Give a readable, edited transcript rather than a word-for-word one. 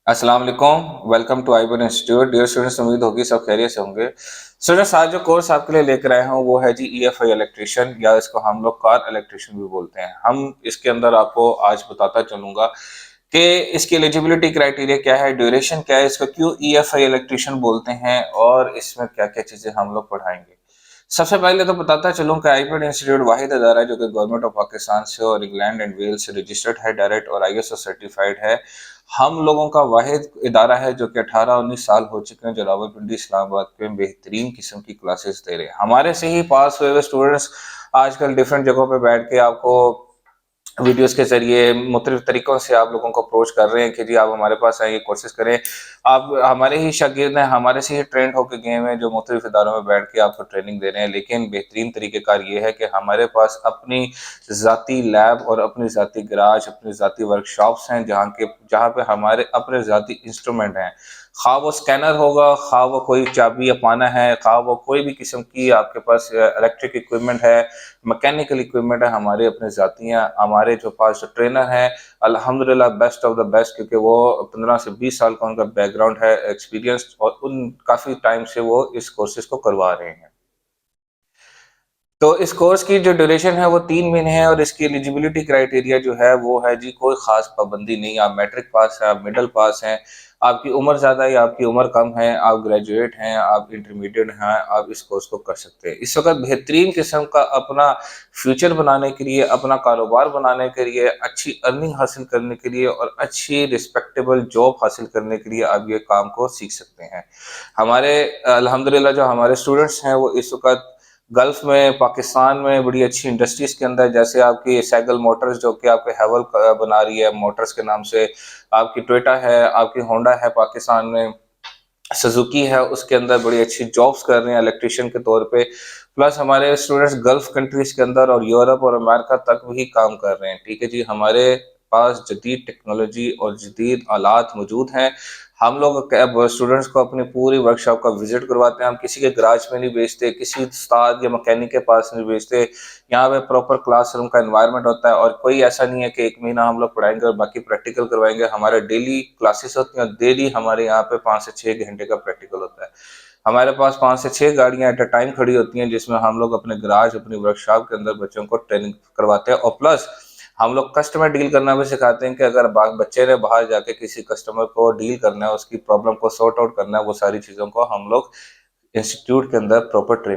अस्सलाम वालेकुम। Welcome to आईबन इंस्टीट्यूट। डियर स्टूडेंट्स, उम्मीद होगी सब खैरियत से होंगे। स्टूडेंट्स, आज जो कोर्स आपके लिए लेकर आए हैं वो है जी ईएफआई इलेक्ट्रिशियन, या इसको हम लोग कार इलेक्ट्रिशियन भी बोलते हैं। हम इसके अंदर आपको आज बताता चलूंगा कि इसकी एलिजिबिलिटी क्राइटेरिया क्या है, ड्यूरेशन क्या है, इसको क्यों ईएफआई इलेक्ट्रिशियन बोलते हैं और इसमें क्या क्या चीजें हम लोग पढ़ाएंगे। सबसे पहले तो बताता चलूं कि आईबन इंस्टीट्यूट वाहिद अदारा है जो कि गवर्नमेंट ऑफ पाकिस्तान से और इंग्लैंड एंड वेल्स से रजिस्टर्ड है, डायरेक्ट और आईएसओ सर्टिफाइड है। हम लोगों का वाहिद इदारा है जो कि 18-19 साल हो चुके हैं, जो रावलपिंडी इस्लामाबाद में बेहतरीन किस्म की क्लासेस दे रहे हैं। हमारे से ही पास हुए स्टूडेंट्स आजकल डिफरेंट जगहों पे बैठ के आपको वीडियोस के जरिए मुख्तलिफ तरीकों से आप लोगों को अप्रोच कर रहे हैं कि जी आप हमारे पास आइए, कोर्सेज करें। आप हमारे ही शागिर्द हैं, हमारे से ही ट्रेंड होकर गए हैं, जो मुख्तलिफ इदारों में बैठ के आपको ट्रेनिंग दे रहे हैं। लेकिन बेहतरीन तरीक़ेकार ये है कि हमारे पास अपनी ज़ाती लैब और अपनी ज़ाती गराज, अपनी ज़ाती वर्कशॉप्स हैं, जहाँ पे हमारे अपने ज़ाती इंस्ट्रूमेंट हैं। खा वो स्कैनर होगा, खा वो कोई चाबी या पाना है, खा वो कोई भी किस्म की आपके पास इलेक्ट्रिक इक्विपमेंट है, मैकेनिकल इक्विपमेंट है, हमारे अपने ज़ाती हैं। हमारे जो पास जो ट्रेनर हैं अल्हम्दुलिल्लाह बेस्ट ऑफ द बेस्ट, क्योंकि वो 15 से 20 साल का उनका बैकग्राउंड है, एक्सपीरियंस, और उन काफ़ी टाइम से वो इस कोर्सेज को करवा रहे हैं। तो इस कोर्स की जो ड्यूरेशन है वो 3 महीने है, और इसकी एलिजिबिलिटी क्राइटेरिया जो है वो है जी कोई ख़ास पाबंदी नहीं। आप मैट्रिक पास हैं, आप मिडल पास हैं, आपकी उम्र ज़्यादा है या आपकी उम्र कम है, आप ग्रेजुएट हैं, आप इंटरमीडिएट हैं, आप इस कोर्स को कर सकते हैं। इस वक़्त बेहतरीन किस्म का अपना फ्यूचर बनाने के लिए, अपना कारोबार बनाने के लिए, अच्छी अर्निंग हासिल करने के लिए और अच्छी रिस्पेक्टेबल जॉब हासिल करने के लिए आप ये काम को सीख सकते हैं। हमारे अल्हम्दुलिल्लाह जो हमारे स्टूडेंट्स हैं वो इस वक़्त गल्फ में, पाकिस्तान में बड़ी अच्छी इंडस्ट्रीज के अंदर, जैसे आपकी सैगल मोटर्स जो कि आपके हैवल बना रही है मोटर्स के नाम से, आपकी टोयोटा है, आपकी होंडा है पाकिस्तान में, सुजुकी है, उसके अंदर बड़ी अच्छी जॉब्स कर रहे हैं इलेक्ट्रिशियन के तौर पे। प्लस हमारे स्टूडेंट्स गल्फ कंट्रीज के अंदर और यूरोप और अमेरिका तक भी काम कर रहे हैं। ठीक है जी, हमारे पास जदीद टेक्नोलॉजी और जदीद आलात मौजूद हैं। हम लोग स्टूडेंट्स को अपनी पूरी वर्कशॉप का विजिट करवाते हैं। हम किसी के गराज में नहीं भेजते, किसी उस्ताद या मैकेनिक के पास नहीं भेजते। यहाँ पे प्रॉपर क्लासरूम का एनवायरनमेंट होता है, और कोई ऐसा नहीं है कि 1 महीना हम लोग पढ़ाएंगे और बाकी प्रैक्टिकल करवाएंगे। हमारे डेली क्लासेस होती हैं, और डेली हमारे यहाँ पे 5 से 6 घंटे का प्रैक्टिकल होता है। हमारे पास 5 से 6 गाड़ियाँ एट अ टाइम खड़ी होती हैं, जिसमें हम लोग अपने गराज, अपनी वर्कशॉप के अंदर बच्चों को ट्रेनिंग करवाते हैं। और प्लस हम लोग कस्टमर डील करना भी सिखाते हैं कि अगर बच्चे ने बाहर जाके किसी कस्टमर को डील करना है, उसकी प्रॉब्लम को सॉर्ट आउट करना है, वो सारी चीज़ों को हम लोग इंस्टीट्यूट के अंदर प्रॉपर ट्रेनिंग